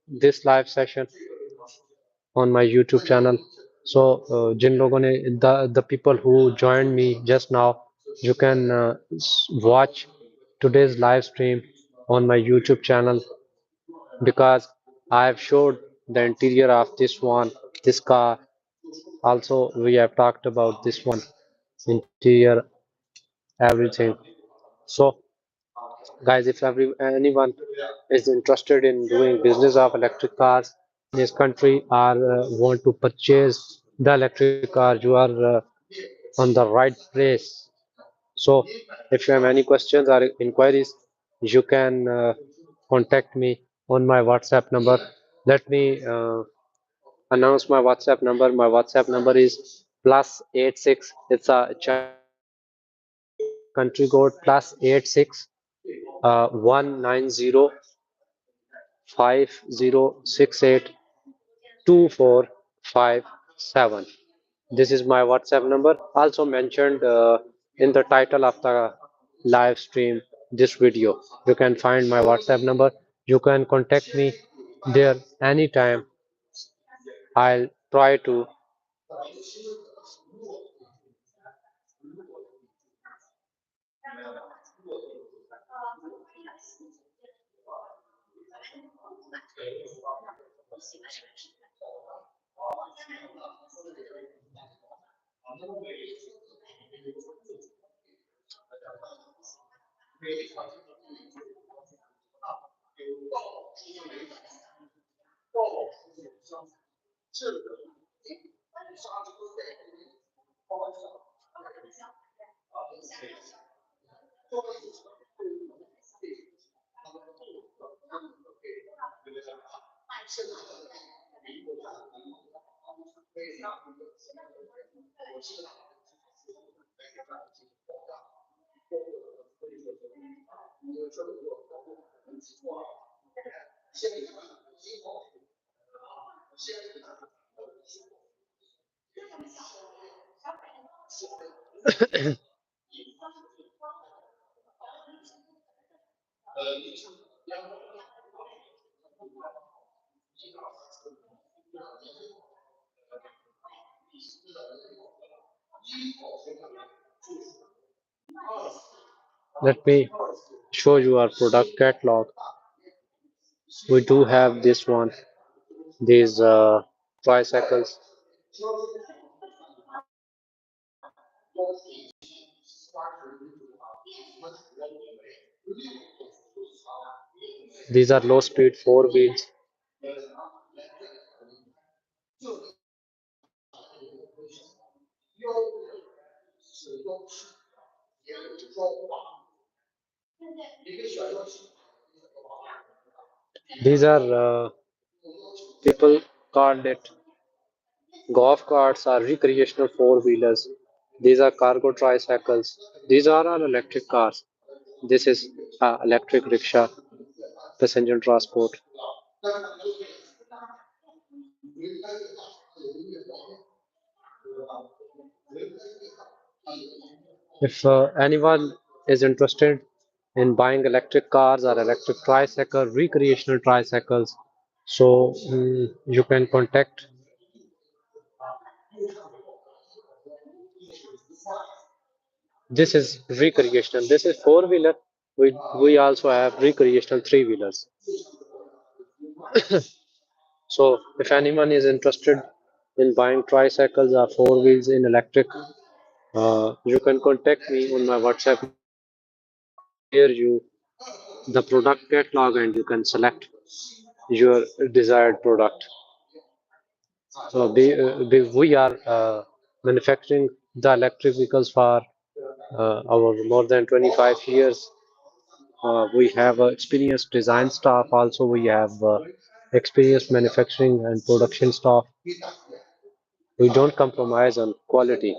this live session on my YouTube channel. So जिन लोगों ने the people who joined me just now, you can watch today's live stream on my YouTube channel because I have showed the interior of this one, this car. Also, we have talked about this one, interior, everything. So, guys, if anyone is interested in doing business of electric cars in this country or want to purchase the electric car, you are on the right place. So, if you have any questions or inquiries, you can contact me on my WhatsApp number. Let me announce my WhatsApp number. My WhatsApp number is +86. It's a country code +86 190 5068 2457. This is my WhatsApp number, also mentioned in the title of the live stream, this video. You can find my WhatsApp number. You can contact me there anytime. I'll try to let me show you our product catalog. We do have this one, these tricycles. These are low speed four wheels. These are people called it golf carts or recreational four wheelers. These are cargo tricycles. These are all electric cars. This is electric rickshaw, passenger transport. If anyone is interested in buying electric cars or electric tricycle, recreational tricycles, so you can contact. This is recreational. This is four wheeler. We also have recreational three wheelers. So if anyone is interested in buying tricycles or four wheels in electric, you can contact me on my WhatsApp. Share you the product catalog and you can select your desired product. So we are manufacturing the electric vehicles for our more than 25 years. We have experienced design staff. Also, we have experienced manufacturing and production staff. We don't compromise on quality.